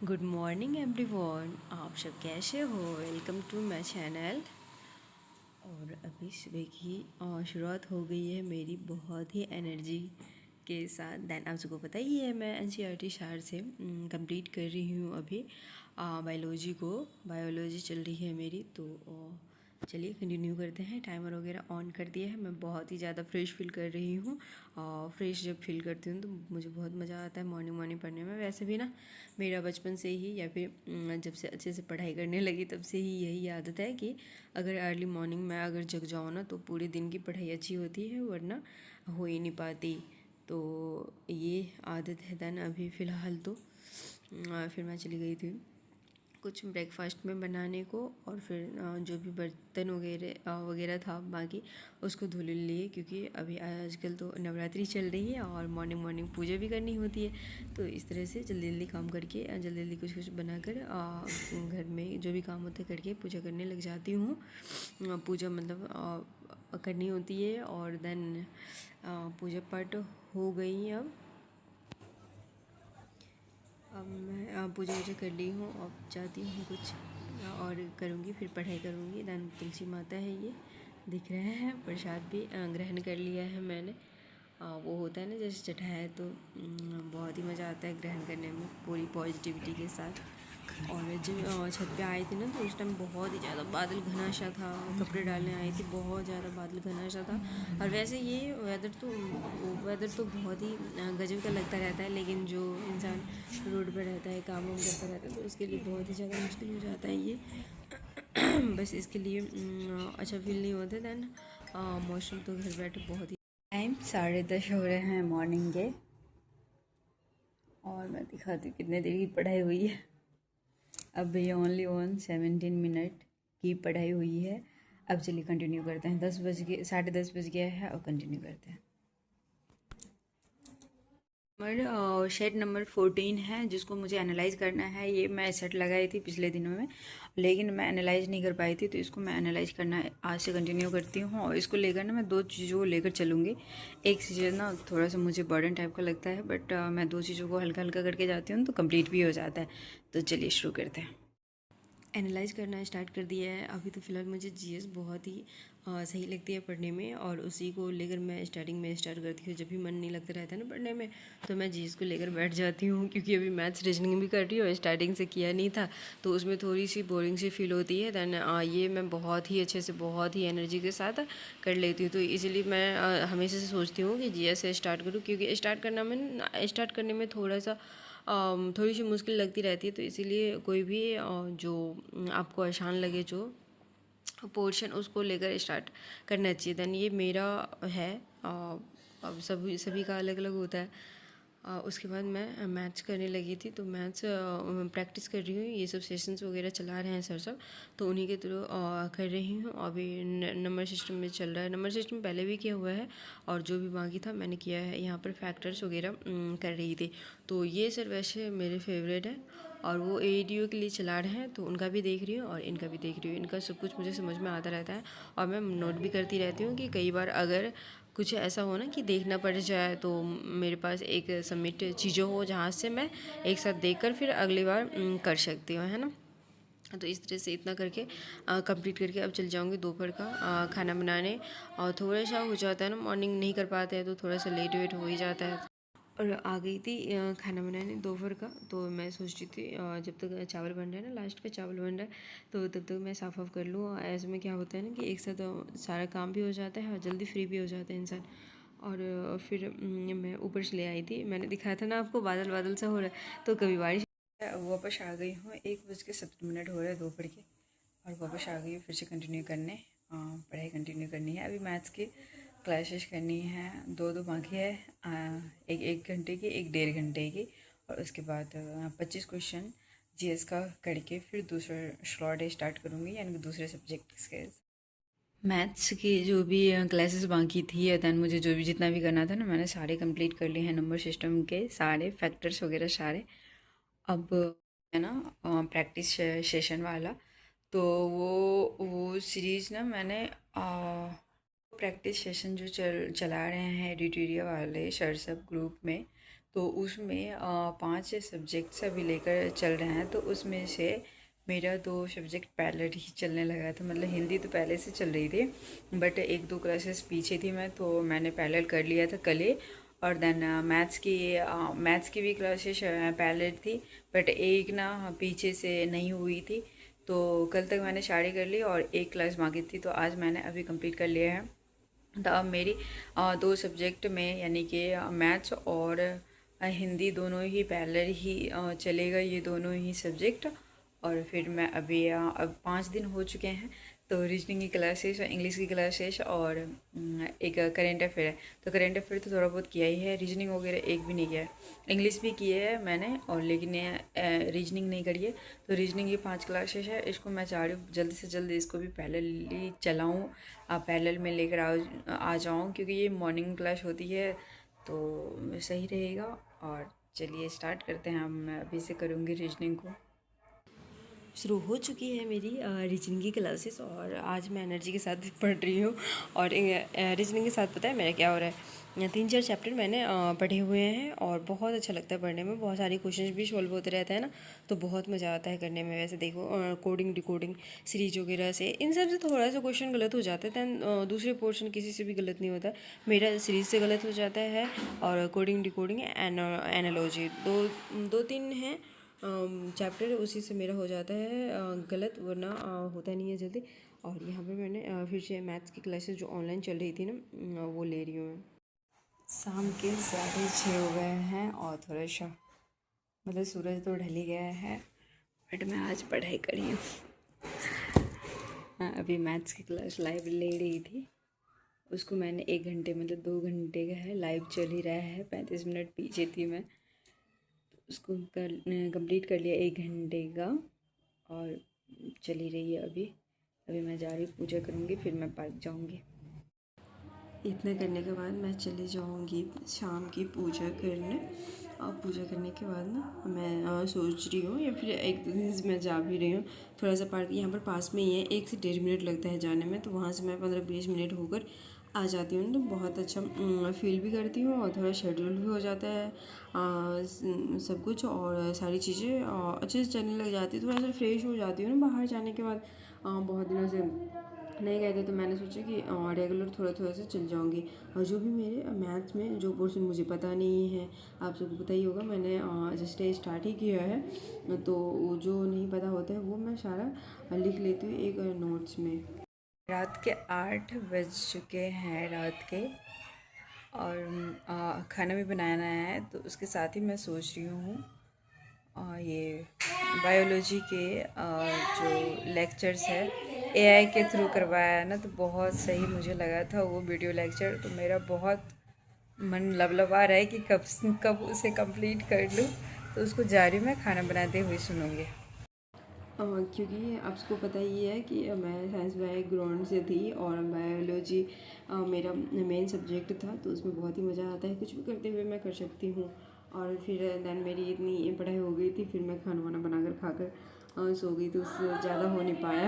Good morning everyone, आप सब कैसे हो। Welcome to my channel. और अभी सुबह की शुरुआत हो गई है मेरी बहुत ही एनर्जी के साथ। दैन आप सबको पता ही है मैं एनसीईआरटी शार से कंप्लीट कर रही हूँ अभी बायोलॉजी चल रही है मेरी। तो चलिए कंटिन्यू करते हैं। टाइमर वगैरह ऑन कर दिया है। मैं बहुत ही ज़्यादा फ्रेश फील कर रही हूँ। फ्रेश जब फील करती हूँ तो मुझे बहुत मज़ा आता है मॉर्निंग पढ़ने में। वैसे भी ना मेरा बचपन से ही या फिर जब से अच्छे से पढ़ाई करने लगी तब से ही यही आदत है कि अगर अर्ली मॉर्निंग में अगर जग जाऊँ ना तो पूरे दिन की पढ़ाई अच्छी होती है, वरना हो ही नहीं पाती। तो ये आदत है। दैन अभी फ़िलहाल तो फिर मैं चली गई थी कुछ ब्रेकफास्ट में बनाने को, और फिर जो भी बर्तन वगैरह था बाकी उसको धुल लिए, क्योंकि अभी आजकल तो नवरात्रि चल रही है और मॉर्निंग पूजा भी करनी होती है। तो इस तरह से जल्दी जल्दी काम करके जल्दी कुछ बनाकर घर में जो भी काम होते करके पूजा करने लग जाती हूँ। पूजा मतलब करनी होती है। और देन पूजा पाठ हो गई। अब मैं पूजा वूजा कर ली हूँ। अब जाती हूँ कुछ और करूँगी, फिर पढ़ाई करूँगी। दैन तुलसी माता है, ये दिख रहे हैं। प्रसाद भी ग्रहण कर लिया है मैंने। वो होता है ना जैसे चढ़ाया, तो बहुत ही मज़ा आता है ग्रहण करने में पूरी पॉजिटिविटी के साथ। और जब छत पे आई थी ना तो उस टाइम बहुत ही ज़्यादा बादल घना सा था। कपड़े डालने आई थी, बहुत ज़्यादा बादल घना सा था। और वैसे ये वेदर तो बहुत ही गजब का लगता रहता है, लेकिन जो इंसान रोड पर रहता है, काम वाम करता रहता है, तो उसके लिए बहुत ही ज़्यादा मुश्किल हो जाता है ये। बस इसके लिए अच्छा फील नहीं होता। दैन मौसम तो घर बैठे बहुत ही। टाइम 10:30 हो रहे हैं मॉर्निंग के। और मैं दिखाती हूँ कितने देर की पढ़ाई हुई है। अब ये ओनली 17 मिनट की पढ़ाई हुई है। अब चलिए कंटिन्यू करते हैं। 10 बज गया है और कंटिन्यू करते हैं। सेट नंबर 14 है जिसको मुझे एनालाइज करना है। ये मैं सेट लगाई थी पिछले दिनों में, लेकिन मैं एनालाइज नहीं कर पाई थी, तो इसको मैं एनालाइज करना आज से कंटिन्यू करती हूँ। और इसको लेकर ना मैं 2 चीज़ों को लेकर चलूँगी। एक चीज़ ना थोड़ा सा मुझे बर्डन टाइप का लगता है, बट मैं 2 चीज़ों को हल्का हल्का करके जाती हूँ तो कंप्लीट भी हो जाता है। तो चलिए शुरू करते हैं। एनालाइज करना स्टार्ट कर दिया है। अभी तो फ़िलहाल मुझे जीएस बहुत ही सही लगती है पढ़ने में, और उसी को लेकर मैं स्टार्टिंग में स्टार्ट करती हूँ। जब भी मन नहीं लगता रहता है ना पढ़ने में, तो मैं जीएस को लेकर बैठ जाती हूँ। क्योंकि अभी मैथ्स रीजनिंग भी कर रही हूँ, स्टार्टिंग से किया नहीं था, तो उसमें थोड़ी सी बोरिंग सी फील होती है। दैन ये मैं बहुत ही अच्छे से बहुत ही एनर्जी के साथ कर लेती हूँ। तो इसीलिए मैं हमेशा से सोचती हूँ कि जीएस से स्टार्ट करूँ, क्योंकि स्टार्ट करने में थोड़ी सी मुश्किल लगती रहती है। तो इसीलिए कोई भी जो आपको आसान लगे जो पोर्शन, उसको लेकर स्टार्ट करना चाहिए। दैन ये मेरा है। अब सभी सभी का अलग अलग होता है। उसके बाद मैं मैथ्स करने लगी थी, तो मैथ्स प्रैक्टिस कर रही हूँ। ये सब सेशंस वगैरह चला रहे हैं सर सब, तो उन्हीं के थ्रू कर रही हूँ। अभी नंबर सिस्टम में चल रहा है। नंबर सिस्टम पहले भी किया हुआ है, और जो भी बाकी था मैंने किया है। यहाँ पर फैक्टर्स वगैरह कर रही थी। तो ये सर वैसे मेरे फेवरेट है, और वो एडीओ के लिए चला रहे हैं, तो उनका भी देख रही हूँ और इनका भी देख रही हूँ। इनका सब कुछ मुझे समझ में आता रहता है, और मैं नोट भी करती रहती हूँ कि कई बार अगर कुछ ऐसा हो ना कि देखना पड़ जाए, तो मेरे पास एक सबमिट चीज़ें हो जहाँ से मैं एक साथ देखकर फिर अगली बार कर सकती हूँ, है ना। तो इस तरह से इतना करके कंप्लीट करके अब चल जाऊँगी दोपहर का खाना बनाने। और थोड़ा सा हो जाता है ना, मॉर्निंग नहीं कर पाते हैं तो थोड़ा सा लेट वेट हो ही जाता है। और आ गई थी खाना बनाने दोपहर का। तो मैं सोच रही थी जब तक चावल बन रहा है ना, लास्ट का चावल बन रहा है, तो तब तक मैं साफ़ कर लूँ। ऐसे में क्या होता है ना कि एक साथ सारा काम भी हो जाता है और जल्दी फ्री भी हो जाता है इंसान। और फिर मैं ऊपर से ले आई थी, मैंने दिखाया था ना आपको बादल बादल सा हो रहा है, तो कभी बारिश। वापस आ गई हूँ। 1:17 हो रहे हैं दोपहर के, और वापस आ गई हूँ फिर से कंटिन्यू करने। पढ़ाई कंटिन्यू करनी है। अभी मैथ्स की क्लासेस करनी है, दो बाकी है। एक 1 घंटे की, एक 1.5 घंटे की। और उसके बाद 25 क्वेश्चन जीएस का करके फिर दूसरा स्लॉट स्टार्ट करूँगी, यानी कि दूसरे सब्जेक्ट के। मैथ्स की जो भी क्लासेस बाकी थी, दैन मुझे जो भी जितना भी करना था ना, मैंने सारे कंप्लीट कर लिए हैं। नंबर सिस्टम के सारे फैक्टर्स वगैरह सारे। अब है ना प्रैक्टिस सेशन वाला, तो वो सीरीज़ ना मैंने प्रैक्टिस सेशन जो चला रहे हैं एडिटोरिया वाले सर सब ग्रुप में, तो उसमें 5 सब्जेक्ट्स अभी लेकर चल रहे हैं। तो उसमें से मेरा 2 सब्जेक्ट पहले ही चलने लगा था, मतलब हिंदी तो पहले से चल रही थी, बट 1-2 क्लासेस पीछे थी मैं, तो मैंने पैरेलल कर लिया था कल ही। और देन मैथ्स की भी क्लासेस पैरेलल थी, बट एक ना पीछे से नहीं हुई थी। तो कल तक मैंने सारी कर ली और एक क्लास बाकी थी, तो आज मैंने अभी कंप्लीट कर लिया है। तो अब मेरी 2 सब्जेक्ट में, यानी कि मैथ्स और हिंदी दोनों ही पैरेलल ही चलेगा, ये दोनों ही सब्जेक्ट। और फिर मैं अभी अब 5 दिन हो चुके हैं, तो रीजनिंग की क्लासेस, इंग्लिश की क्लासेस और एक करेंट अफेयर है। तो करेंट अफेयर तो थोड़ा बहुत किया ही है, रीजनिंग वगैरह एक भी नहीं किया है। इंग्लिश भी की है मैंने, और लेकिन रीजनिंग नहीं करी है। तो रीजनिंग की 5 क्लासेस है, इसको मैं चाह रही हूँ जल्दी से जल्दी इसको भी पैरेलली चलाऊँ, पैरेलल में लेकर आ जाऊँ, क्योंकि ये मॉर्निंग क्लास होती है तो सही रहेगा। और चलिए स्टार्ट करते हैं, मैं अभी से करूँगी रीजनिंग को। शुरू हो चुकी है मेरी रीजनिंग की क्लासेस, और आज मैं एनर्जी के साथ पढ़ रही हूँ। और रीजनिंग के साथ पता है मेरा क्या हो रहा है, 3-4 चैप्टर मैंने पढ़े हुए हैं, और बहुत अच्छा लगता है पढ़ने में, बहुत सारी क्वेश्चंस भी सॉल्व होते रहते हैं ना, तो बहुत मज़ा आता है करने में। वैसे देखो, कोडिंग डिकोडिंग सीरीज वगैरह से, इन सब से थोड़ा सा क्वेश्चन गलत हो जाता है, दैन दूसरे पोर्शन किसी से भी गलत नहीं होता, मेरा सीरीज से गलत हो जाता है। और कोडिंग डिकोडिंग एनालॉजी 2-3 हैं चैप्टर, उसी से मेरा हो जाता है गलत, वरना होता नहीं है जल्दी। और यहाँ पे मैंने फिर से मैथ्स की क्लासेस जो ऑनलाइन चल रही थी ना, वो ले रही हूँ मैं। शाम के 6:30 हो गए हैं, और थोड़ा सा मतलब सूरज तो ढल ही गया है, बट मैं आज पढ़ाई करी हूँ। अभी मैथ्स की क्लास लाइव ले रही थी, उसको मैंने 1 घंटे, मतलब 2 घंटे का है, लाइव चल ही रहा है, 35 मिनट पीछे थी मैं, उसको कंप्लीट कर लिया 1 घंटे का, और चली रही है अभी। अभी मैं जा रही पूजा करूँगी, फिर मैं पार्क जाऊँगी। इतना करने के बाद मैं चली जाऊँगी शाम की पूजा करने, और पूजा करने के बाद ना मैं सोच रही हूँ, या फिर एक दिन से मैं जा भी रही हूँ, थोड़ा सा पार्क यहाँ पर पास में ही है, 1 से 1.5 मिनट लगता है जाने में, तो वहाँ से मैं 15-20 मिनट होकर आ जाती हूँ, तो बहुत अच्छा फील भी करती हूँ, और थोड़ा शेड्यूल भी हो जाता है सब कुछ, और सारी चीज़ें अच्छे से चलने लग जाती है, थोड़ा सा फ्रेश हो जाती हूँ ना बाहर जाने के बाद। बहुत दिनों से नहीं गए थे, तो मैंने सोचा कि रेगुलर थोड़ा थोड़ा सा चल जाऊँगी। और जो भी मेरे मैथ्स में जो पोर्शन मुझे पता नहीं है, आप सबको पता ही होगा, मैंने जस्ट स्टार्ट ही किया है, तो जो नहीं पता होता है वो मैं सारा लिख लेती हूँ एक नोट्स में। रात के 8 बज चुके हैं रात के, और खाना भी बनाना है, तो उसके साथ ही मैं सोच रही हूँ ये बायोलॉजी के जो लेक्चर्स है एआई के थ्रू करवाया है ना, तो बहुत सही मुझे लगा था वो वीडियो लेक्चर, तो मेरा बहुत मन लबलबा रहा है कि कब उसे कंप्लीट कर लूँ, तो उसको जारी मैं खाना बनाते हुए सुनूँगी। क्योंकि आपको पता ही है कि मैं साइंस बैकग्राउंड से थी, और बायोलॉजी मेरा मेन सब्जेक्ट था, तो उसमें बहुत ही मज़ा आता है, कुछ भी करते हुए मैं कर सकती हूँ। और फिर दैन मेरी इतनी पढ़ाई हो गई थी, फिर मैं खाना वाना बनाकर खाकर सो गई, तो उससे ज़्यादा हो नहीं पाया।